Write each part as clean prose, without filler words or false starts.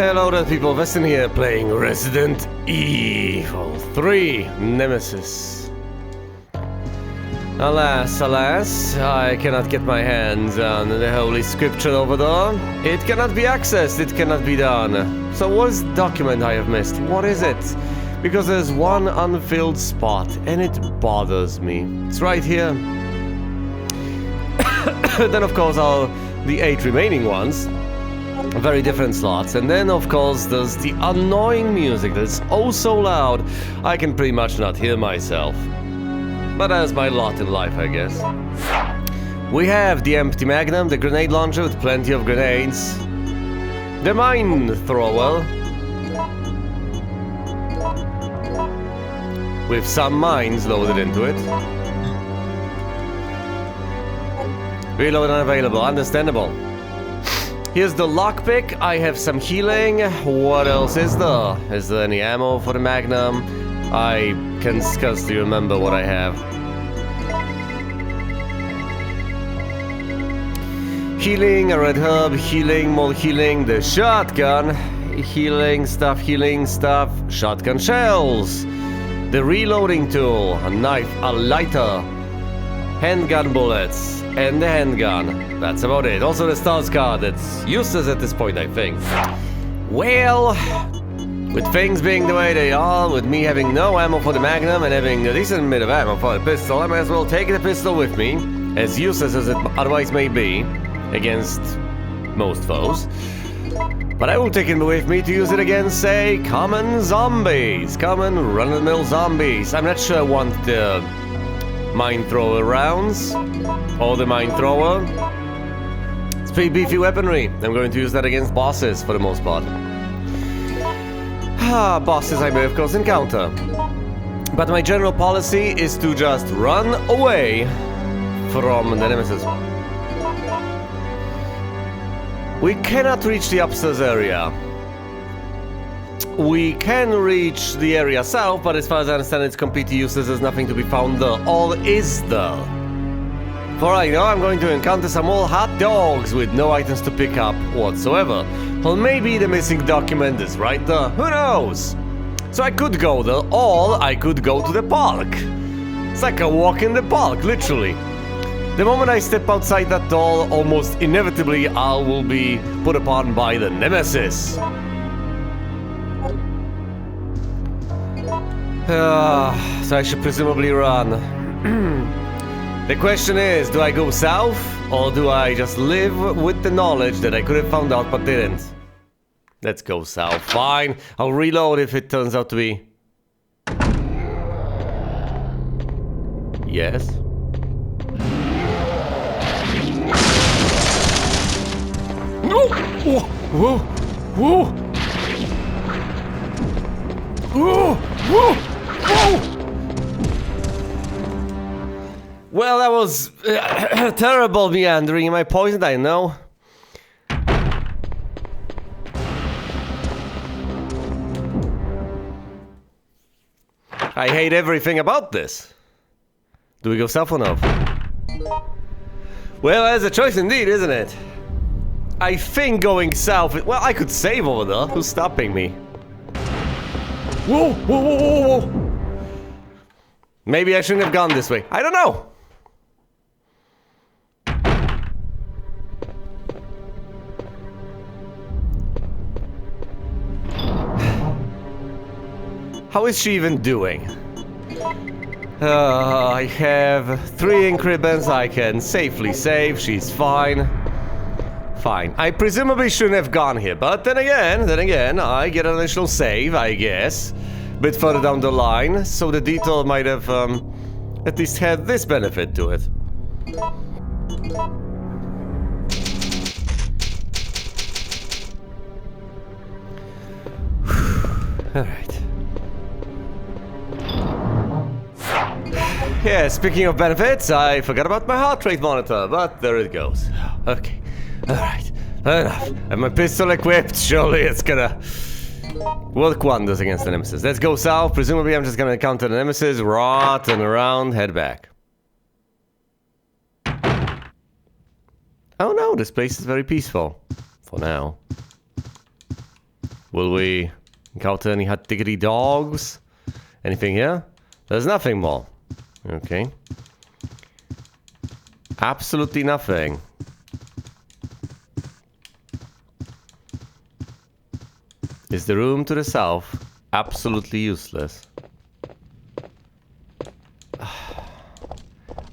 Hello there people, Weston here, playing Resident Evil 3 Nemesis. Alas, alas, I cannot get my hands on the holy scripture over there. It cannot be accessed, it cannot be done. So what is the document I have missed? What is it? Because there's one unfilled spot, and it bothers me. It's right here. Then of course the 8 remaining ones. Very different slots, and then of course there's the annoying music that's oh so loud I can pretty much not hear myself. But that's my lot in life, I guess. We have the empty magnum, the grenade launcher with plenty of grenades, the mine thrower with some mines loaded into it. Reload unavailable, understandable. Here's the lockpick, I have some healing. What else is there? Is there any ammo for the magnum? I can scarcely remember what I have. Healing, a red herb, healing, more healing, the shotgun. Healing stuff, shotgun shells. The reloading tool, a knife, a lighter. Handgun bullets, and the handgun. That's about it. Also the stars card, that's useless at this point, I think. Well, with things being the way they are, with me having no ammo for the magnum and having a decent bit of ammo for the pistol, I might as well take the pistol with me, as useless as it otherwise may be, against most foes. But I will take it with me to use it against, say, common zombies. Common run-of-the-mill zombies. I'm not sure I want the mine thrower rounds, or the mine thrower. It's pretty beefy weaponry. I'm going to use that against bosses for the most part. Bosses I may of course encounter. But my general policy is to just run away from the Nemesis. We cannot reach the upstairs area. We can reach the area south, but as far as I understand, it's completely useless. There's nothing to be found there. Or is there? For I know I'm going to encounter some old hot dogs with no items to pick up whatsoever. Well, maybe the missing document is right there. Who knows? So I could go there, or I could go to the park. It's like a walk in the park, literally. The moment I step outside that door, almost inevitably I will be put upon by the Nemesis. So I should presumably run. The question is, do I go south, or do I just live with the knowledge that I could have found out but didn't? Let's go south. Fine, I'll reload if it turns out to be... Yes? No! Whoa! Whoa! Whoa! Whoa! Whoa! Whoa! Well, that was terrible meandering. Am I poisoned? I know. I hate everything about this. Do we go south or no? Well, that's a choice indeed, isn't it? I think going south... Well, I could save over there. Who's stopping me? Whoa! Whoa! Whoa! Whoa! Whoa! Maybe I shouldn't have gone this way. I don't know. How is she even doing? I have 3 ink ribbons I can safely save. She's fine. Fine. I presumably shouldn't have gone here, but then again, I get an additional save, I guess. A bit further down the line, so the detour might have at least had this benefit to it. Alright. Yeah, speaking of benefits, I forgot about my heart rate monitor, but there it goes. Okay, alright, enough. I have my pistol equipped, surely it's gonna work wonders against the Nemesis. Let's go south, presumably I'm just gonna encounter the Nemesis, rot and around, head back. Oh no, this place is very peaceful. For now. Will we encounter any hot diggity dogs? Anything here? There's nothing more. Okay. Absolutely nothing. Is the room to the south absolutely useless?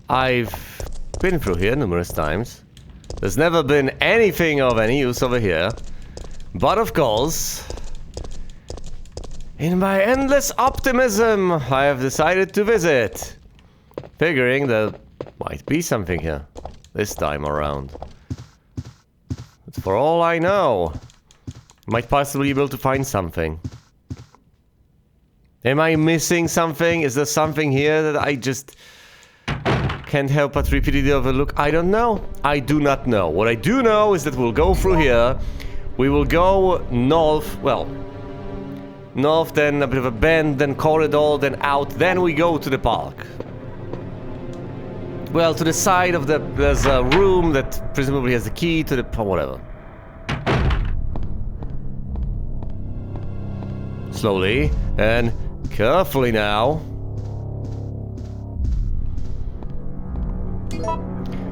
I've been through here numerous times. There's never been anything of any use over here. But of course, in my endless optimism, I have decided to visit. Figuring there might be something here this time around. But for all I know, might possibly be able to find something. Am I missing something? Is there something here that I just can't help but repeatedly overlook? I don't know. I do not know. What I do know is that we'll go through here. We will go north, well, north, then a bit of a bend, then corridor, then out, then we go to the park. Well, to the side of the, there's a room that presumably has the key to the, whatever. Slowly, and carefully now.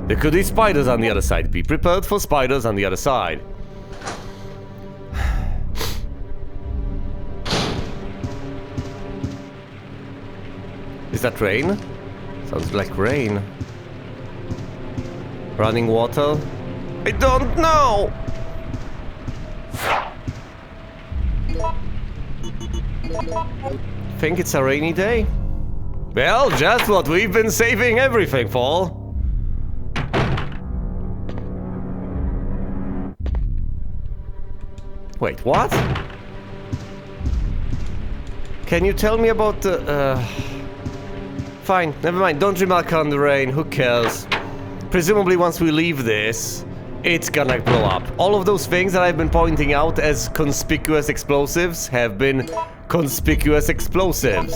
There could be spiders on the other side. Be prepared for spiders on the other side. Is that rain? Sounds like rain. Running water? I don't know! Think it's a rainy day? Well, just what we've been saving everything for. Wait, what? Can you tell me about the, Fine, never mind, don't remark on the rain, who cares? Presumably once we leave this, it's gonna blow up. All of those things that I've been pointing out as conspicuous explosives have been conspicuous explosives.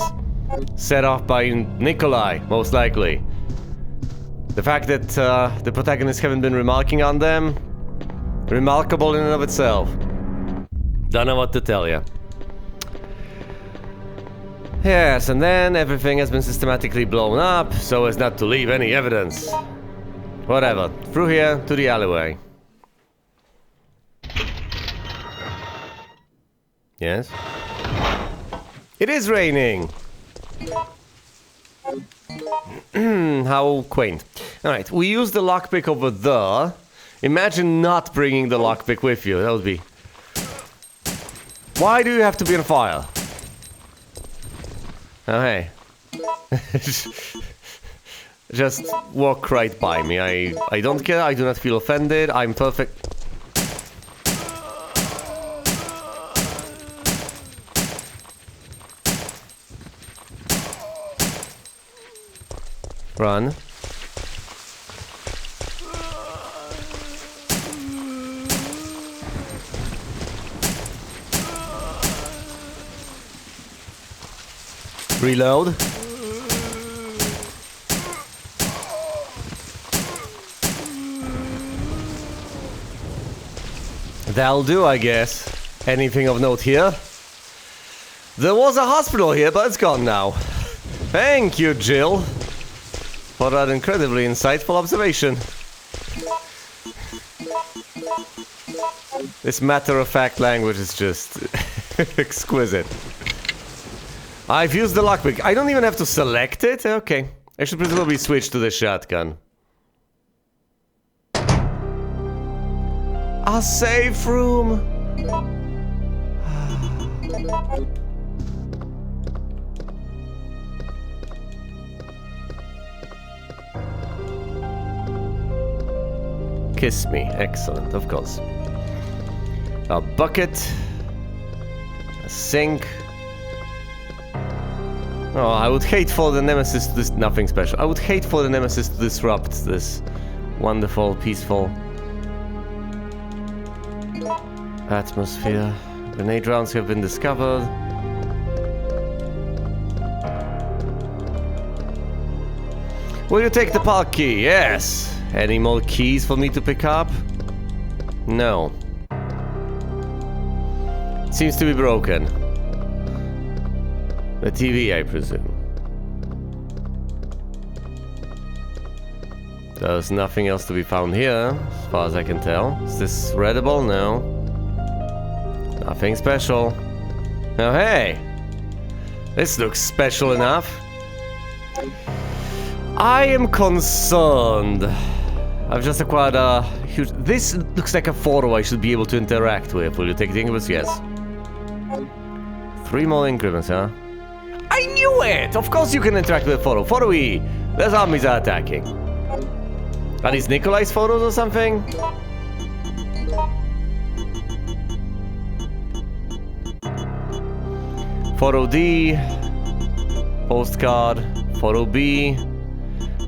Set off by Nikolai, most likely. The fact that the protagonists haven't been remarking on them, remarkable in and of itself. Don't know what to tell you. Yes, and then everything has been systematically blown up so as not to leave any evidence. Whatever. Through here to the alleyway. Yes? It is raining! How quaint. Alright, we use the lockpick over there. Imagine not bringing the lockpick with you. That would be... Why do you have to be on fire? Oh, hey. Just walk right by me. I don't care. I do not feel offended. I'm perfect. Run. Reload. That'll do, I guess. Anything of note here? There was a hospital here, but it's gone now. Thank you, Jill, for that incredibly insightful observation. This matter-of-fact language is just exquisite. I've used the lockpick. I don't even have to select it? Okay. I should presumably switch to the shotgun. A safe room! Kiss me. Excellent, of course. A bucket. A sink. Oh, I would hate for the Nemesis to this... Nothing special. I would hate for the Nemesis to disrupt this wonderful, peaceful atmosphere. Grenade rounds have been discovered. Will you take the park key? Yes. Any more keys for me to pick up? No. Seems to be broken. The TV, I presume. There's nothing else to be found here, as far as I can tell. Is this readable? No. Nothing special. Oh, hey! This looks special enough. I am concerned. I've just acquired a huge... This looks like a photo I should be able to interact with. Will you take the increments? Yes. 3 more increments, huh? I knew it! Of course you can interact with a photo. Photo E. There's armies are attacking. Are these Nikolai's photos or something? Photo D. Postcard. Photo B.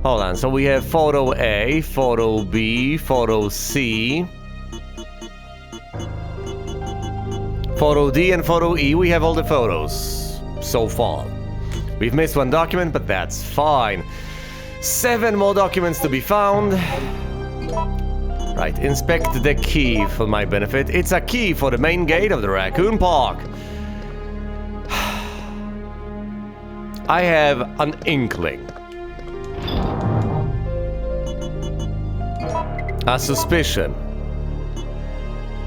Hold on, so we have photo A, photo B, photo C. Photo D and photo E, we have all the photos so far. We've missed one document, but that's fine. 7 more documents to be found. Right, inspect the key for my benefit. It's a key for the main gate of the Raccoon Park. I have an inkling. A suspicion.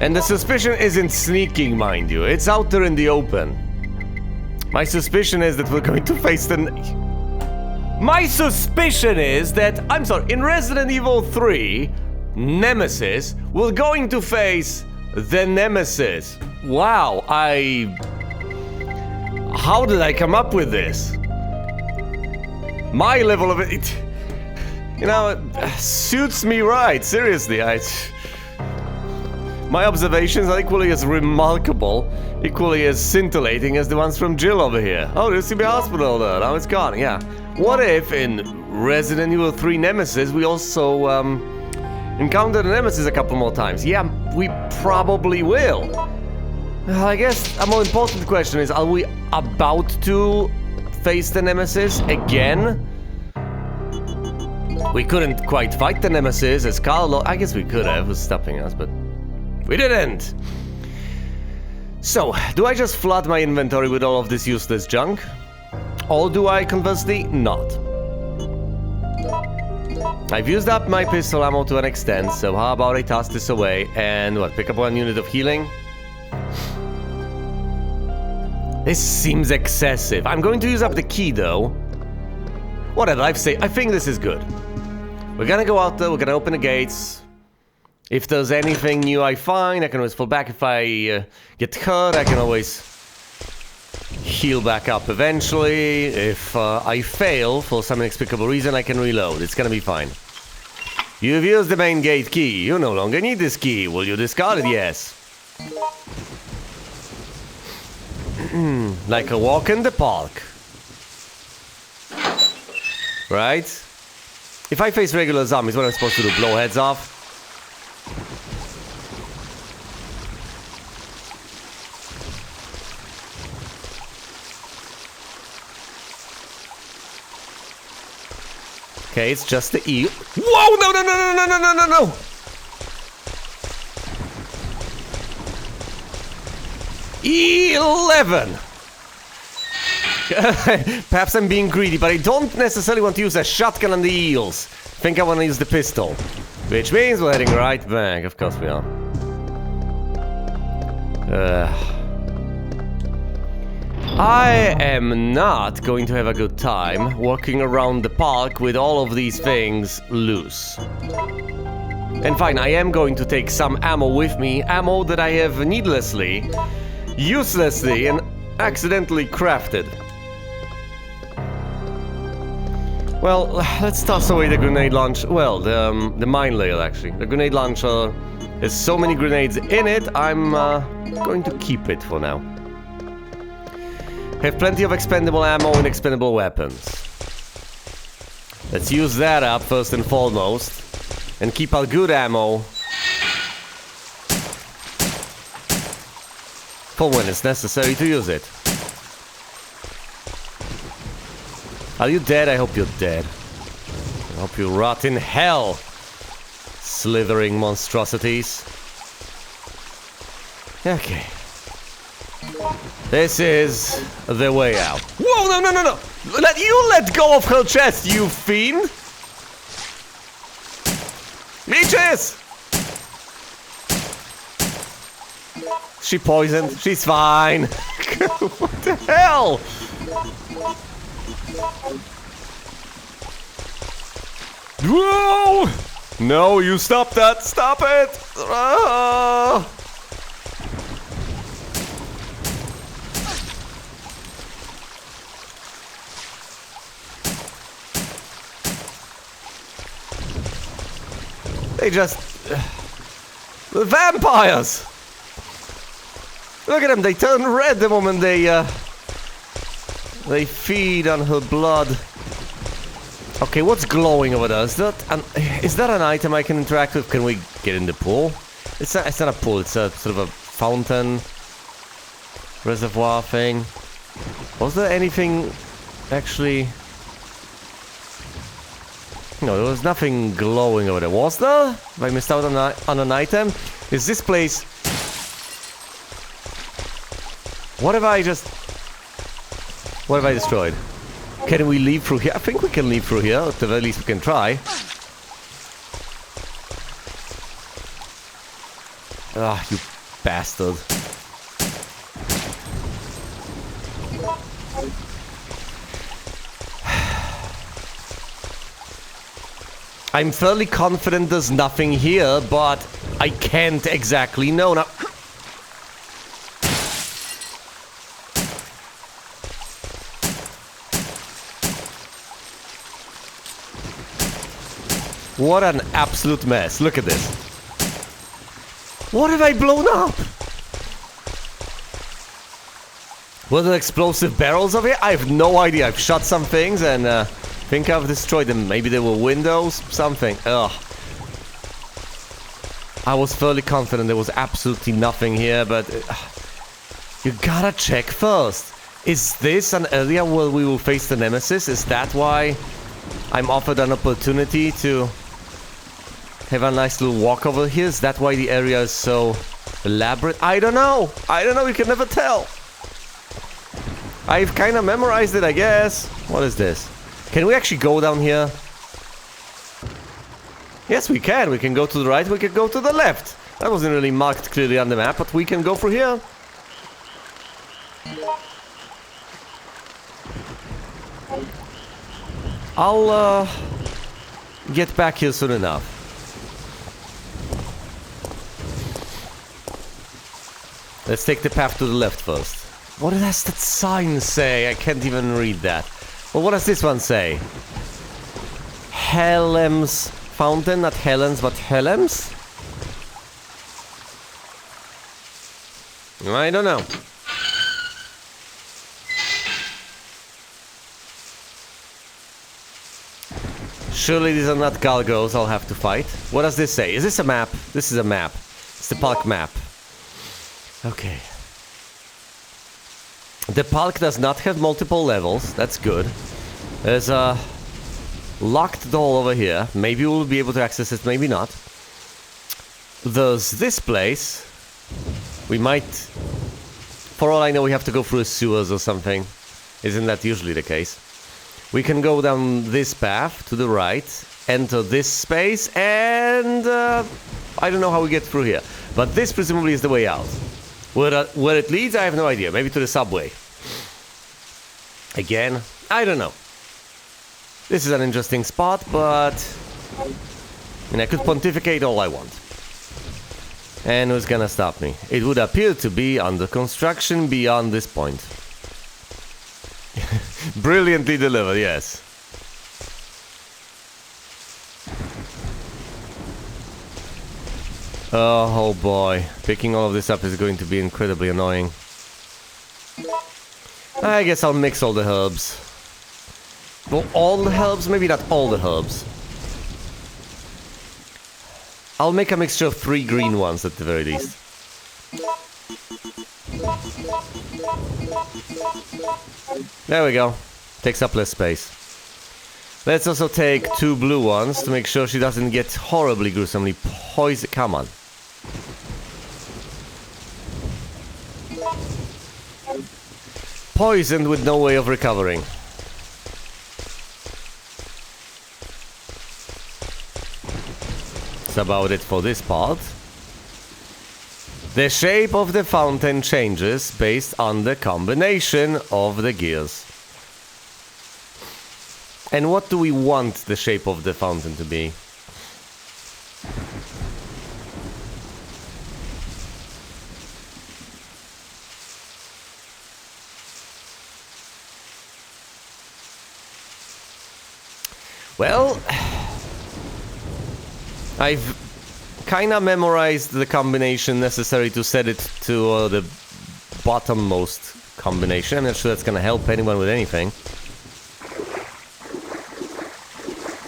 And the suspicion isn't sneaking, mind you. It's out there in the open. My suspicion is that we're going to face the... My suspicion is that... I'm sorry, in Resident Evil 3, Nemesis, we're going to face the Nemesis. Wow, How did I come up with this? My level of it... You know, it suits me right, seriously. My observations are equally as remarkable, equally as scintillating as the ones from Jill over here. Oh, there used to be a hospital there, now it's gone, yeah. What if in Resident Evil 3 Nemesis we also encounter the Nemesis a couple more times? Yeah, we probably will. I guess a more important question is, are we about to face the Nemesis again? We couldn't quite fight the Nemesis as Carlo... I guess we could have, was stopping us, but... we didn't! So, do I just flood my inventory with all of this useless junk? Or do I conversely not? I've used up my pistol ammo to an extent, so how about I toss this away and what, pick up 1 unit of healing? This seems excessive. I'm going to use up the key though. Whatever, I think this is good. We're gonna go out there, we're gonna open the gates. If there's anything new I find, I can always fall back. If I get hurt, I can always heal back up eventually. If I fail for some inexplicable reason, I can reload. It's gonna be fine. You've used the main gate key. You no longer need this key. Will you discard it? Yes. Like a walk in the park. Right? If I face regular zombies, what am I supposed to do? Blow heads off? Okay, it's just the E. Whoa! No, no, no, no, no, no, no, no, no! E11! Perhaps I'm being greedy, but I don't necessarily want to use a shotgun on the eels. I think I want to use the pistol. Which means we're heading right back. Of course we are. I am not going to have a good time walking around the park with all of these things loose. And fine, I am going to take some ammo with me. Ammo that I have needlessly, uselessly, and accidentally crafted. Well, let's toss away the grenade launcher. Well, the mine layer, actually. The grenade launcher has so many grenades in it, I'm going to keep it for now. Have plenty of expendable ammo and expendable weapons. Let's use that up first and foremost. And keep our good ammo for when it's necessary to use it. Are you dead? I hope you're dead. I hope you rot in hell, slithering monstrosities. Okay. This is the way out. Whoa, no, no, no, no! Let go of her chest, you fiend! Leeches! She poisoned. She's fine. What the hell? Whoa! No, you stop that! Stop it! Ah! They just... the vampires! Look at them, they turn red the moment they feed on her blood. Okay, what's glowing over there? Is that an item I can interact with? Can we get in the pool? It's not a pool, it's a sort of a fountain reservoir thing. Was there anything actually... No, there was nothing glowing over there. Was there? Have I missed out on an item? Is this place... What have I destroyed? Can we leave through here? I think we can leave through here. At the very least we can try. Ah, you bastard. I'm fairly confident there's nothing here, but I can't exactly know now. What an absolute mess. Look at this. What have I blown up? Were there explosive barrels over here? I have no idea. I've shot some things and think I've destroyed them. Maybe they were windows? Something. Ugh. I was fairly confident there was absolutely nothing here, but... you gotta check first. Is this an area where we will face the Nemesis? Is that why I'm offered an opportunity to have a nice little walk over here? Is that why the area is so elaborate? I don't know. I don't know. You can never tell. I've kind of memorized it, I guess. What is this? Can we actually go down here? Yes, we can. We can go to the right. We can go to the left. That wasn't really marked clearly on the map, but we can go through here. I'll get back here soon enough. Let's take the path to the left first. What does that sign say? I can't even read that. Well, what does this one say? Helm's Fountain, not Helen's, but Helm's? I don't know. Surely these are not gargoyles I'll have to fight. What does this say? Is this a map? This is a map. It's the park map. Okay. The park does not have multiple levels. That's good. There's a locked door over here. Maybe we'll be able to access it, maybe not. There's this place. We might... For all I know, we have to go through sewers or something. Isn't that usually the case? We can go down this path to the right, enter this space, and I don't know how we get through here. But this presumably is the way out. Where it leads, I have no idea. Maybe to the subway. Again, I don't know. This is an interesting spot, but... I mean, I could pontificate all I want. And who's gonna stop me? It would appear to be under construction beyond this point. Brilliantly delivered, yes. Oh boy, picking all of this up is going to be incredibly annoying. I guess I'll mix all the herbs. Well, all the herbs? Maybe not all the herbs. I'll make a mixture of 3 green ones at the very least. There we go. Takes up less space. Let's also take 2 blue ones to make sure she doesn't get horribly gruesomely poisoned. Come on. Poisoned with no way of recovering. That's about it for this part. The shape of the fountain changes based on the combination of the gears. And what do we want the shape of the fountain to be? Well, I've kinda memorized the combination necessary to set it to the bottommost combination. I'm not sure that's gonna help anyone with anything.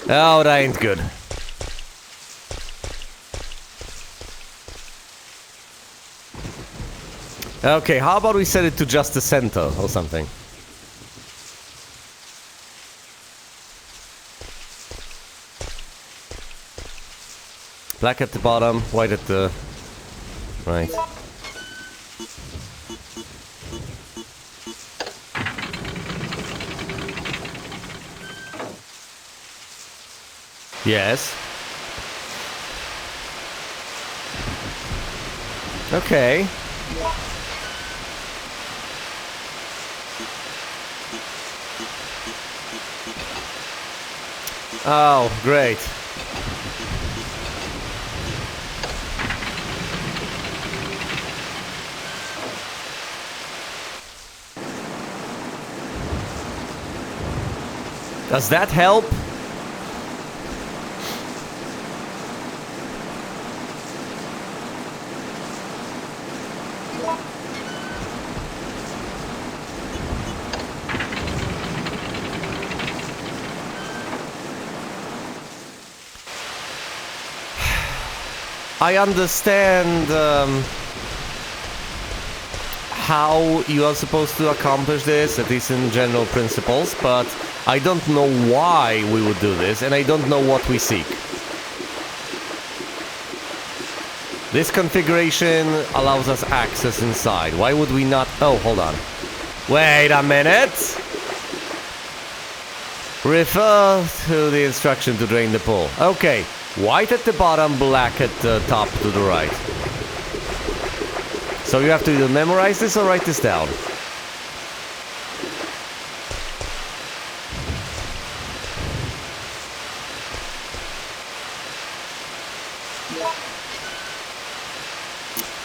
Oh, that ain't good. Okay, how about we set it to just the center or something? Black at the bottom, white at the right. Yes. Okay. Oh, great. Does that help? I understand how you are supposed to accomplish this, at least in general principles, but I don't know why we would do this, and I don't know what we seek. This configuration allows us access inside. Why would we not... Oh, hold on. Wait a minute! Refer to the instruction to drain the pool. Okay. White at the bottom, black at the top to the right. So you have to either memorize this or write this down.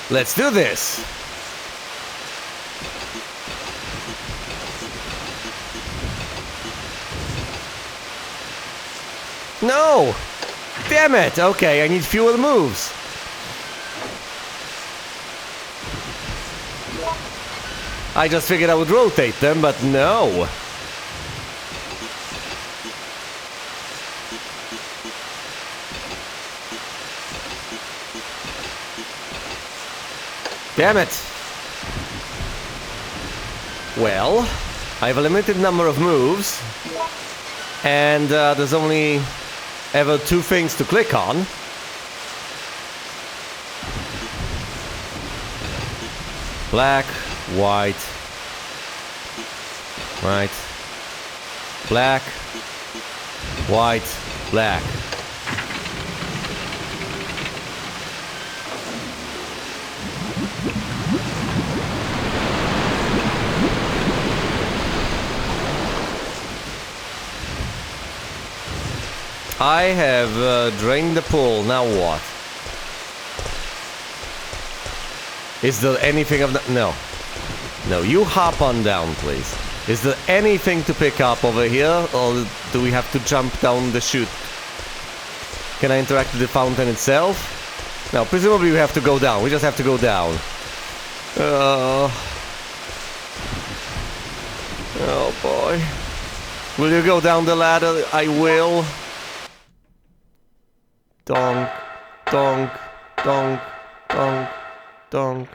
Let's do this! No! Damn it! Okay, I need fewer moves. I just figured I would rotate them, but no. Damn it. Well, I have a limited number of moves, and there's only ever two things to click on. Black, white, right, black, white, black. I have drained the pool, now what? Is there anything of the... No. No, you hop on down, please. Is there anything to pick up over here, or do we have to jump down the chute? Can I interact with the fountain itself? No, presumably we have to go down. We just have to go down. Oh boy. Will you go down the ladder? I will. Donk, donk, donk, donk, donk.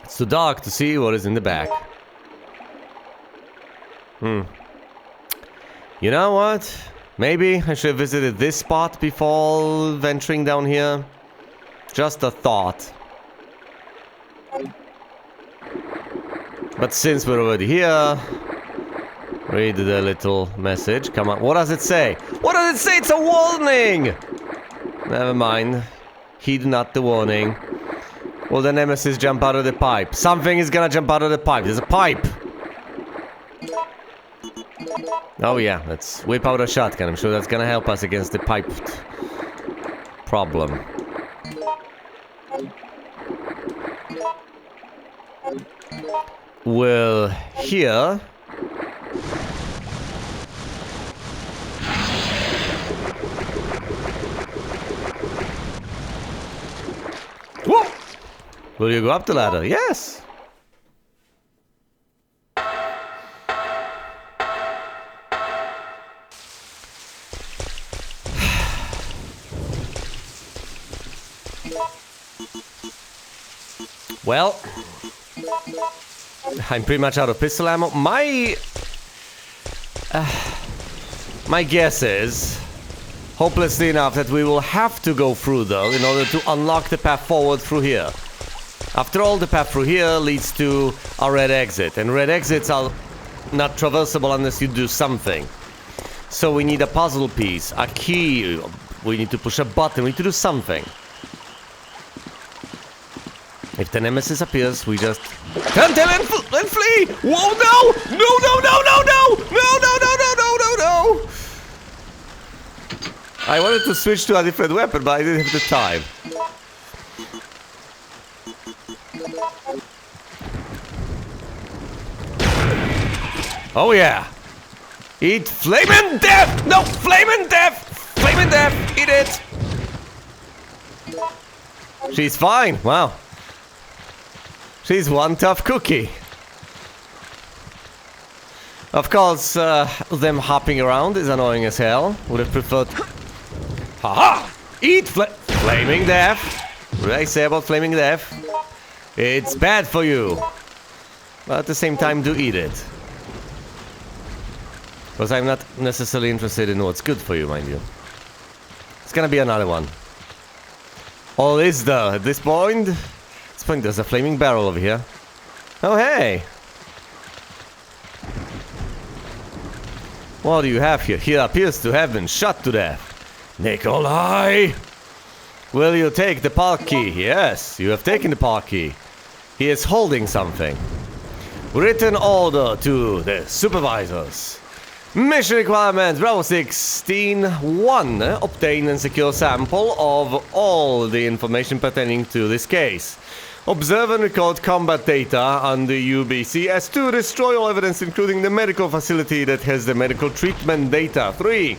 It's too dark to see what is in the back. You know what? Maybe I should have visited this spot before venturing down here. Just a thought. But since we're already here, read the little message. Come on, what does it say? What does it say? It's a warning! Never mind. Heed not the warning. Will the Nemesis jump out of the pipe? Something is gonna jump out of the pipe. There's a pipe! Oh yeah, let's whip out a shotgun. I'm sure that's gonna help us against the pipe problem. Well, here... Whoa! Will you go up the ladder? Yes! Well, I'm pretty much out of pistol ammo. My guess is, hopelessly enough, that we will have to go through though in order to unlock the path forward through here. After all, the path through here leads to a red exit, and red exits are not traversable unless you do something. So we need a puzzle piece, a key, we need to push a button, we need to do something. If the Nemesis appears, we just turn tail and flee! Whoa, no! No, no, no, no, no! No, no, no, no, no, no, no! I wanted to switch to a different weapon, but I didn't have the time. Oh yeah! Eat flamin' death! No, flamin' death! Flamin' death! Eat it! She's fine, wow. She's one tough cookie. Of course, them hopping around is annoying as hell. Would have preferred... Haha! Eat flaming death! What did I say about flaming death? It's bad for you. But at the same time, do eat it. Because I'm not necessarily interested in what's good for you, mind you. It's gonna be another one. All is there at this point. There's a flaming barrel over here. Oh, hey! What do you have here? He appears to have been shot to death. Nikolai! Will you take the park key? Yes, you have taken the park key. He is holding something. Written order to the supervisors. Mission requirements, Bravo 16-1. Obtain and secure sample of all the information pertaining to this case. Observe and record combat data on the UBC. S2, destroy all evidence including the medical facility that has the medical treatment data. 3.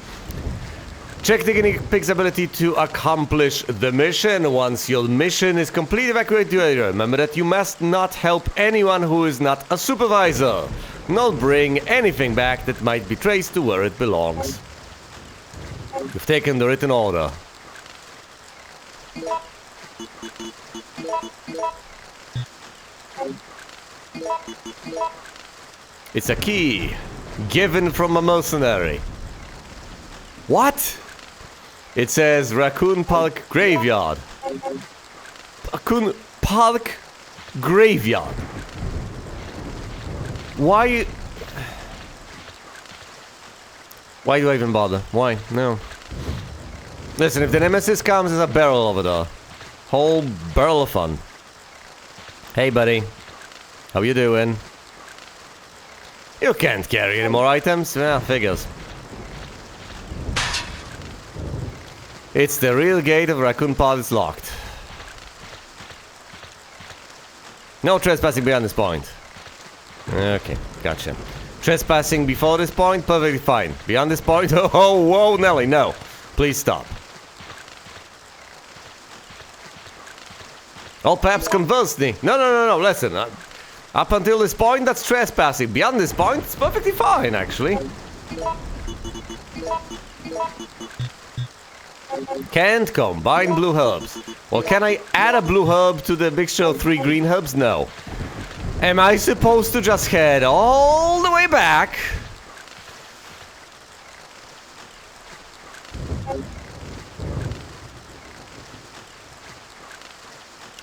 Check the guinea pig's ability to accomplish the mission. Once your mission is complete, evacuate the area. Remember that you must not help anyone who is not a supervisor. Not bring anything back that might be traced to where it belongs. You've taken the written order. It's a key, given from a mercenary. What? It says Raccoon Park Graveyard. Raccoon Park Graveyard. Why do I even bother? Why? No. Listen, if the Nemesis comes, there's a barrel over there. Whole barrel of fun. Hey, buddy. How you doing? You can't carry any more items? Yeah, figures. It's the real gate of Raccoon Pod is locked. No trespassing beyond this point. Okay, gotcha. Trespassing before this point, perfectly fine. Beyond this point, oh, whoa, Nelly, no. Please stop. Or perhaps conversely. No, listen. Up until this point, that's trespassing. Beyond this point, it's perfectly fine, actually. Can't combine blue herbs. Well, can I add a blue herb to the mixture of 3 green herbs? No. Am I supposed to just head all the way back?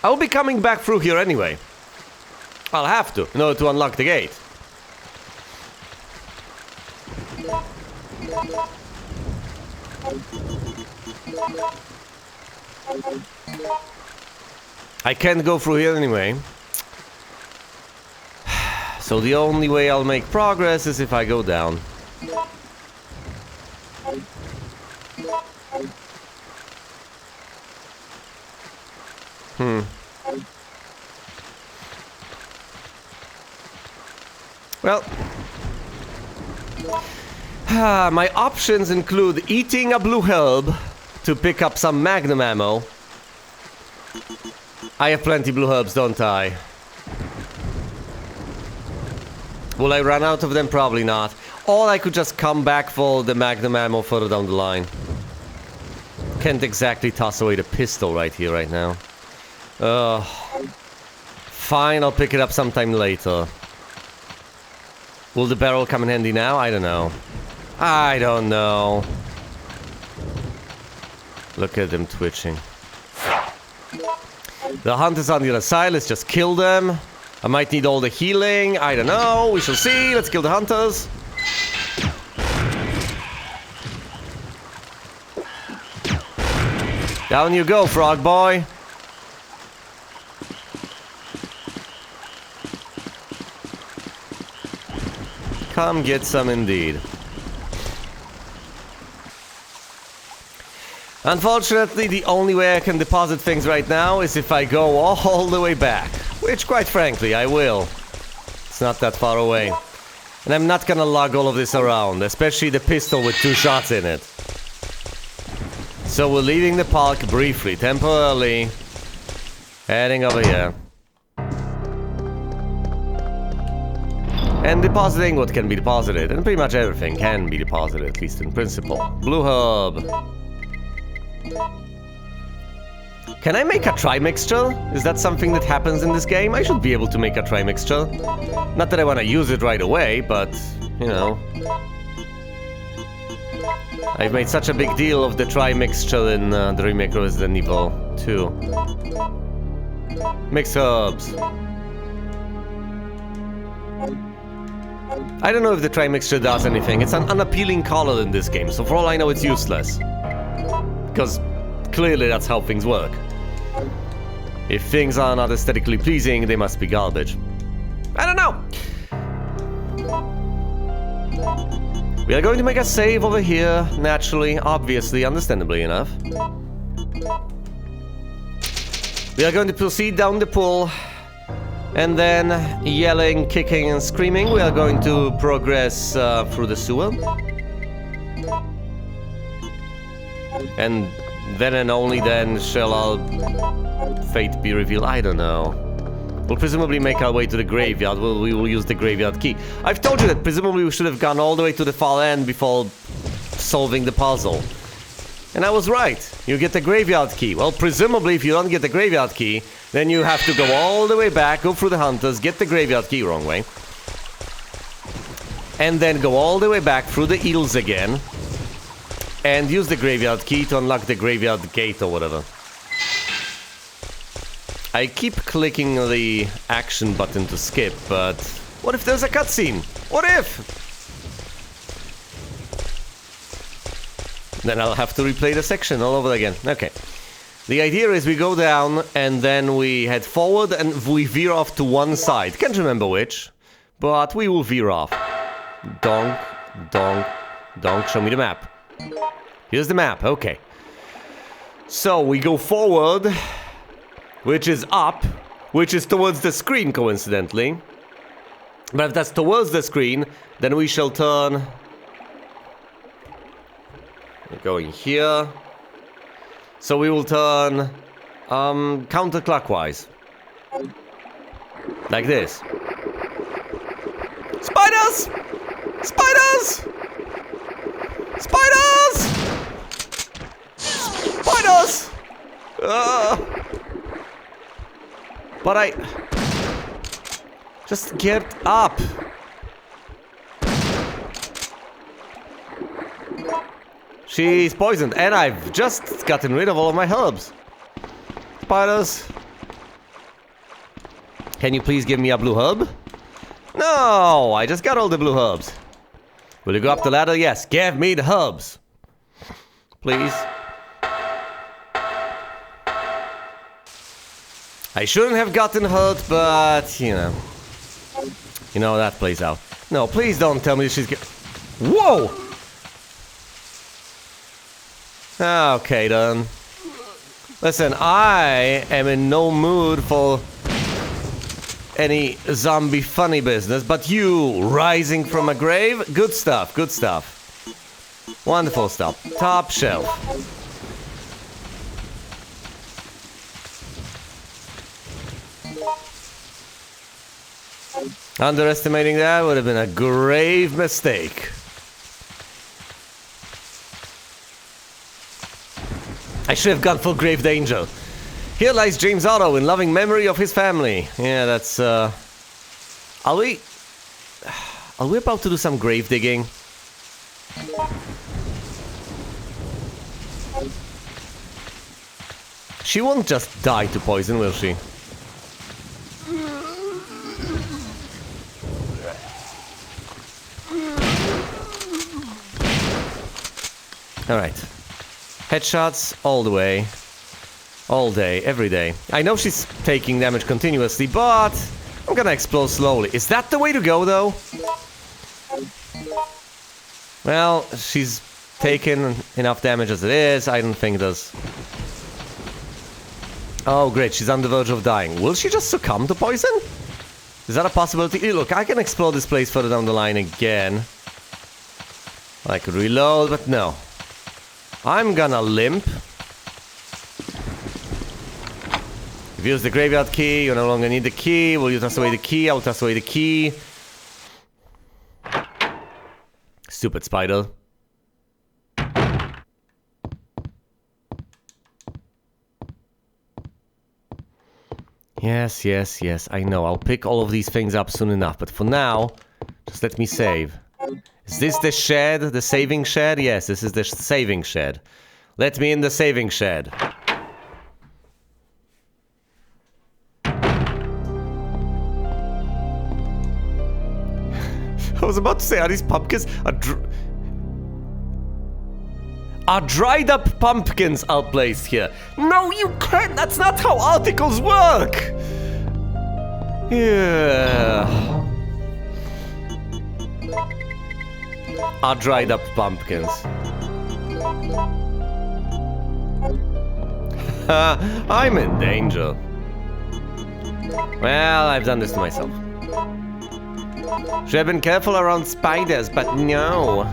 I'll be coming back through here anyway. I'll have to, in order to unlock the gate. I can't go through here anyway. So the only way I'll make progress is if I go down. Well, my options include eating a blue herb to pick up some magnum ammo. I have plenty blue herbs, don't I? Will I run out of them? Probably not. Or I could just come back for the magnum ammo further down the line. Can't exactly toss away the pistol right here, right now. Fine, I'll pick it up sometime later. Will the barrel come in handy now? I don't know. I don't know. Look at them twitching. The hunters on the other side, let's just kill them. I might need all the healing, I don't know, we shall see. Let's kill the hunters. Down you go, frog boy. Come get some indeed. Unfortunately, the only way I can deposit things right now is if I go all the way back. Which, quite frankly, I will. It's not that far away. And I'm not gonna lug all of this around, especially the pistol with 2 shots in it. So we're leaving the park briefly, temporarily. Heading over here. And depositing what can be deposited. And pretty much everything can be deposited, at least in principle. Blue herb. Can I make a tri-mixture? Is that something that happens in this game? I should be able to make a tri-mixture. Not that I want to use it right away, but, you know. I've made such a big deal of the tri-mixture in the remake of Resident Evil 2. Mix herbs. I don't know if the tri-mixture does anything. It's an unappealing color in this game, so for all I know it's useless. Because clearly that's how things work. If things are not aesthetically pleasing, they must be garbage. I don't know! We are going to make a save over here, naturally, obviously, understandably enough. We are going to proceed down the pool. And then, yelling, kicking, and screaming, we are going to progress through the sewer. And then and only then shall our fate be revealed. I don't know. We'll presumably make our way to the graveyard. We will use the graveyard key. I've told you that presumably we should have gone all the way to the far end before solving the puzzle. And I was right. You get the graveyard key. Well, presumably if you don't get the graveyard key, then you have to go all the way back, go through the hunters, get the graveyard key, wrong way. And then go all the way back through the eels again. And use the graveyard key to unlock the graveyard gate or whatever. I keep clicking the action button to skip, but what if there's a cutscene? What if? Then I'll have to replay the section all over again. Okay. The idea is we go down and then we head forward and we veer off to one side. Can't remember which, but we will veer off. Donk, donk, donk. Show me the map. Here's the map, okay. So we go forward, which is up, which is towards the screen, coincidentally. But if that's towards the screen, then we shall turn. We're going here. So we will turn counterclockwise. Like this. Spiders! Spiders! Spiders! Spiders! But I... Just get up. She's poisoned, and I've just gotten rid of all of my herbs. Spiders. Can you please give me a blue herb? No, I just got all the blue herbs. Will you go up the ladder? Yes, give me the herbs. Please. I shouldn't have gotten hurt, but, you know how that plays out. No, please don't tell me she's Whoa! Okay, then. Listen, I am in no mood for any zombie funny business, but you rising from a grave? Good stuff, good stuff. Wonderful stuff. Top shelf. Underestimating that would have been a grave mistake. I should have gone for grave danger. Here lies James Otto in loving memory of his family. Yeah, that's Are we about to do some grave digging? She won't just die to poison, will she? Alright. Headshots all the way. All day, every day. I know she's taking damage continuously, but I'm gonna explode slowly. Is that the way to go, though? Well, she's taken enough damage as it is. I don't think there's... Oh, great. She's on the verge of dying. Will she just succumb to poison? Is that a possibility? Look, I can explode this place further down the line again. I could reload, but no. I'm gonna limp. You've used the graveyard key. You no longer need the key. Will you toss away the key? I'll toss away the key. Stupid spider. Yes, yes, yes, I know. I'll pick all of these things up soon enough. But for now, just let me save. Is this the shed? The saving shed? Yes, this is the saving shed. Let me in the saving shed. I was about to say, are these pumpkins... Are dried up pumpkins outplaced here? No, you can't! That's not how articles work! Yeah. Are dried up pumpkins. I'm in danger. Well, I've done this to myself. Should have been careful around spiders, but no.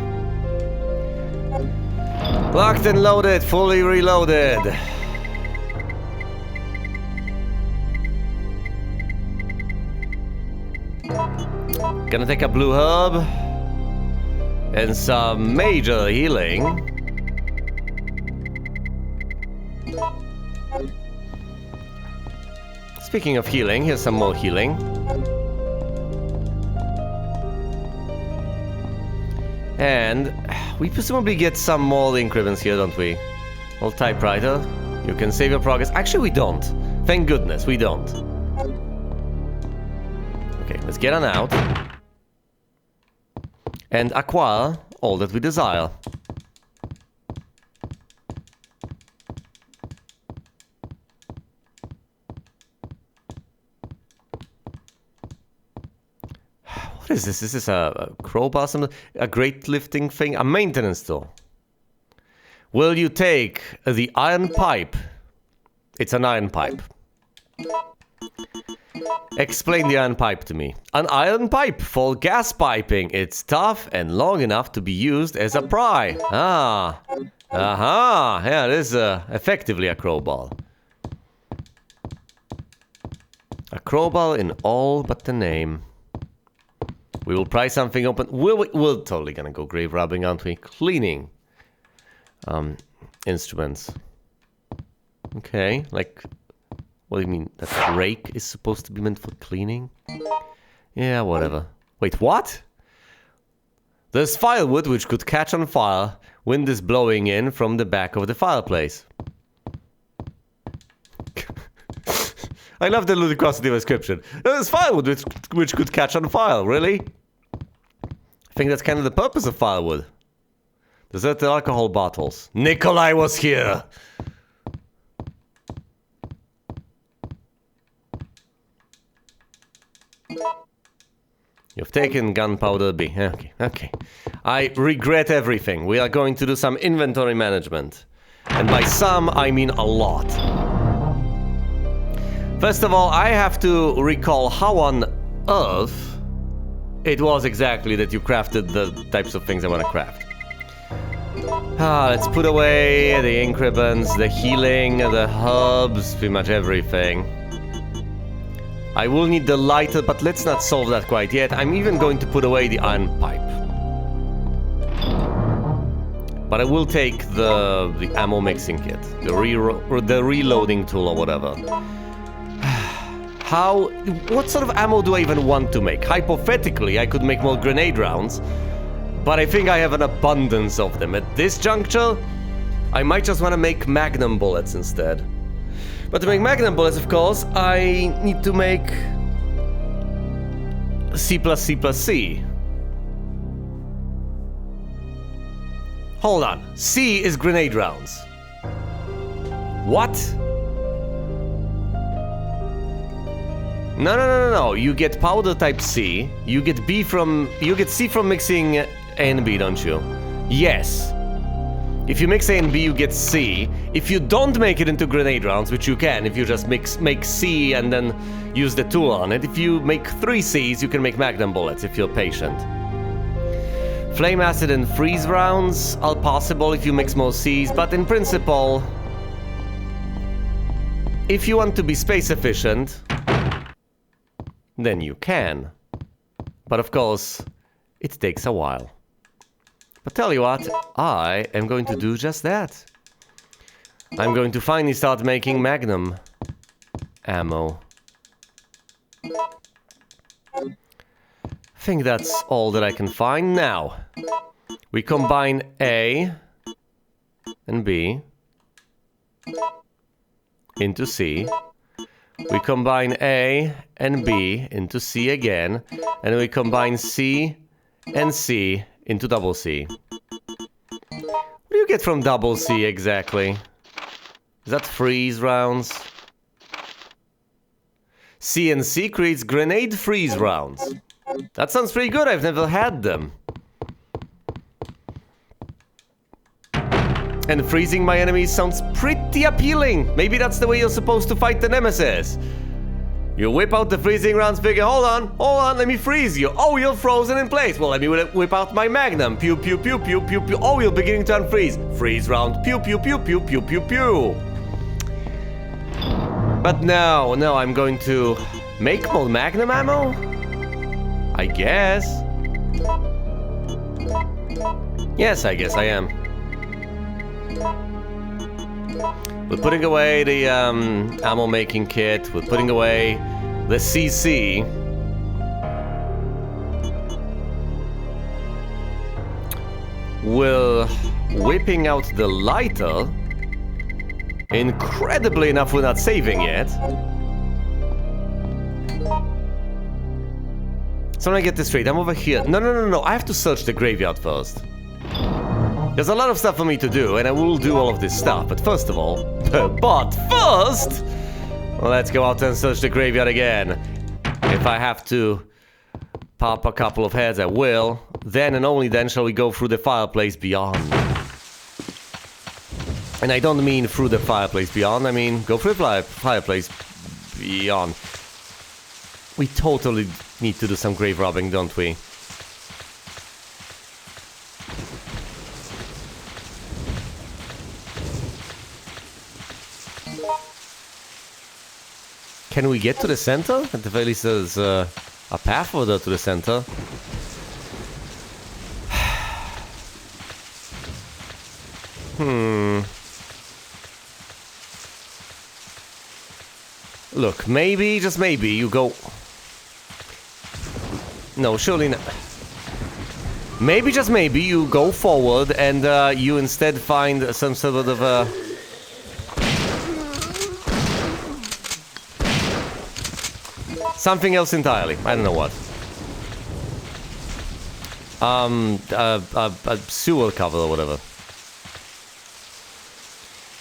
Locked and loaded, fully reloaded. Gonna take a blue herb and some major healing. Speaking of healing, here's some more healing. And we presumably get some more increments here, don't we? Old typewriter. You can save your progress. Actually, we don't. Thank goodness, we don't. Okay, let's get on out. And acquire all that we desire. What is this? Is this a crowbar, something? A great lifting thing? A maintenance tool. Will you take the iron pipe? It's an iron pipe. Explain the iron pipe to me. An iron pipe for gas piping. It's tough and long enough to be used as a pry. Ah. Aha. Yeah, it is effectively a crowbar. A crowbar in all but the name. We will pry something open. We're totally gonna go grave robbing, aren't we? Cleaning instruments. Okay, like, what do you mean? That rake is supposed to be meant for cleaning? Yeah, whatever. Wait, what? There's firewood which could catch on fire. Wind is blowing in from the back of the fireplace. I love the ludicrosity of description. There's firewood which could catch on fire, really? I think that's kind of the purpose of firewood. Deserted alcohol bottles. Nikolai was here! You've taken gunpowder B. Okay, okay. I regret everything. We are going to do some inventory management. And by some, I mean a lot. First of all, I have to recall how on earth it was exactly that you crafted the types of things I want to craft. Let's put away the ink ribbons, the healing, the herbs, pretty much everything. I will need the lighter, but let's not solve that quite yet. I'm even going to put away the iron pipe. But I will take the ammo mixing kit, the reloading tool or whatever. What sort of ammo do I even want to make? Hypothetically, I could make more grenade rounds, but I think I have an abundance of them. At this juncture, I might just want to make magnum bullets instead. But to make magnum bullets, of course, I need to make C+C+C. Hold on. C is grenade rounds. What? No. You get powder type C. You get C from mixing A and B, don't you? Yes. If you mix A and B, you get C. If you don't make it into grenade rounds, which you can, if you just make C and then use the tool on it, if you make 3 Cs, you can make magnum bullets if you're patient. Flame acid and freeze rounds are possible if you mix more Cs, but in principle, if you want to be space efficient, then you can. But of course, it takes a while. But tell you what, I am going to do just that. I'm going to finally start making magnum ammo. I think that's all that I can find now. We combine A and B into C. We combine A and B into C again, and we combine C and C into double C. What do you get from double C exactly? Is that freeze rounds? C and C creates grenade freeze rounds. That sounds pretty good, I've never had them. And freezing my enemies sounds pretty appealing. Maybe that's the way you're supposed to fight the Nemesis. You whip out the freezing rounds, figure, hold on, let me freeze you. Oh, you're frozen in place. Well, let me whip out my magnum. Pew, pew, pew, pew, pew, pew. Oh, you're beginning to unfreeze. Freeze round. Pew, pew, pew, pew, pew, pew, pew. But no, I'm going to make more magnum ammo? I guess. Yes, I guess I am. We're putting away the ammo making kit. We're putting away the CC. We're whipping out the lighter. Incredibly enough, we're not saving yet. So I get this straight. I'm over here. No. I have to search the graveyard first. There's a lot of stuff for me to do, and I will do all of this stuff, but first, let's go out and search the graveyard again. If I have to pop a couple of heads, I will. Then and only then shall we go through the fireplace beyond. And I don't mean through the fireplace beyond, I mean go through the fireplace beyond. We totally need to do some grave robbing, don't we? Can we get to the center? At the very least there's a path further to the center. Look, maybe, just maybe, you go... No, surely not. Maybe, just maybe, you go forward and you instead find some sort of a... Something else entirely. I don't know what. A sewer cover or whatever.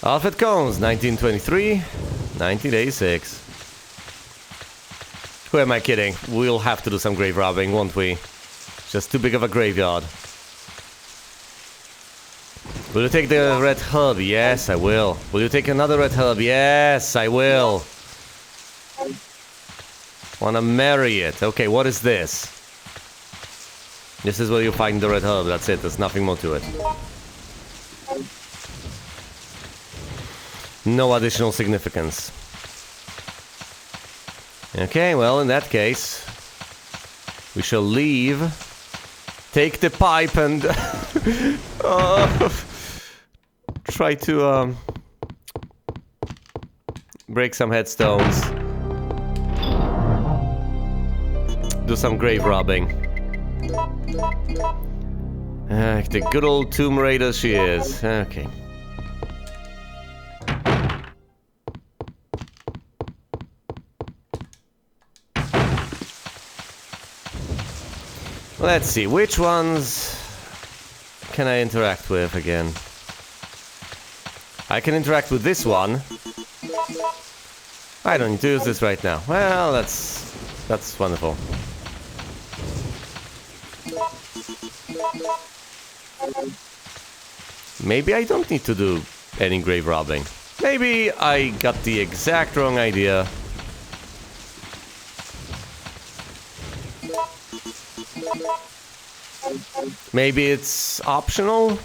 Alfred Combs, 1923, 1986. Who am I kidding? We'll have to do some grave robbing, won't we? Just too big of a graveyard. Will you take the red herb? Yes, I will. Will you take another red herb? Yes, I will. Wanna marry it. Okay, what is this? This is where you find the red herb. That's it. There's nothing more to it. No additional significance. Okay, well, in that case, we shall leave. Take the pipe and try to break some headstones. Do some grave robbing. The good old Tomb Raider she is. Okay. Let's see, which ones can I interact with again? I can interact with this one. I don't need to use this right now. Well, that's wonderful. Maybe I don't need to do any grave robbing. Maybe I got the exact wrong idea. Maybe it's optional?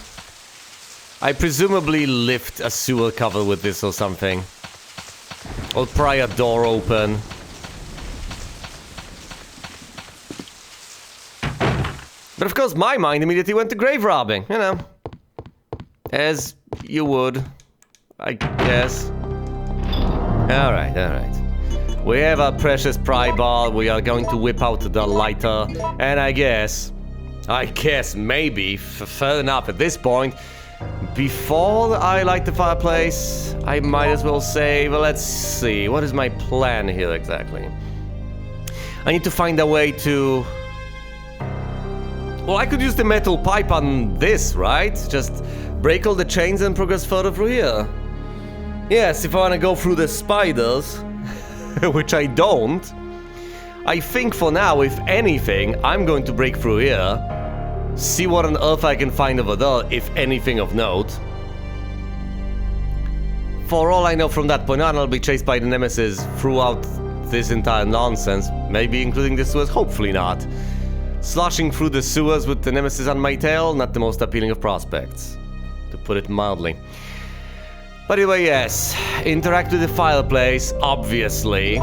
I presumably lift a sewer cover with this or something. Or pry a door open. But of course my mind immediately went to grave robbing, you know. As you would, I guess. Alright, alright. We have our precious pry bar, we are going to whip out the lighter, and I guess maybe, fair enough at this point, before I light the fireplace, I might as well say, well, let's see, what is my plan here exactly? I need to find a way to... Well, I could use the metal pipe on this, right? Just break all the chains and progress further through here. Yes, if I want to go through the spiders, which I don't, I think for now, if anything, I'm going to break through here, see what on earth I can find over there, if anything of note. For all I know from that point on, I'll be chased by the Nemesis throughout this entire nonsense, maybe including the sewers, hopefully not. Sloshing through the sewers with the Nemesis on my tail, not the most appealing of prospects, to put it mildly. But anyway, yes, interact with the fireplace, obviously.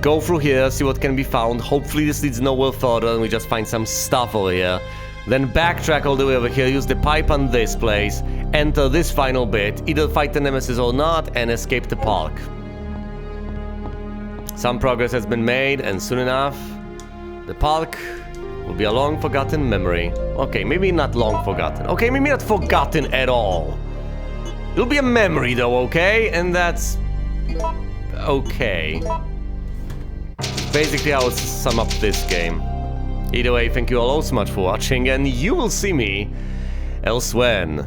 Go through here, see what can be found. Hopefully this leads nowhere further and we just find some stuff over here. Then backtrack all the way over here, use the pipe on this place, enter this final bit, either fight the Nemesis or not, and escape the park. Some progress has been made, and soon enough, the park will be a long forgotten memory. Okay, maybe not long forgotten. Okay, maybe not forgotten at all. It'll be a memory though, okay? And that's... okay. Basically, I would sum up this game. Either way, thank you all so much for watching, and you will see me elsewhere.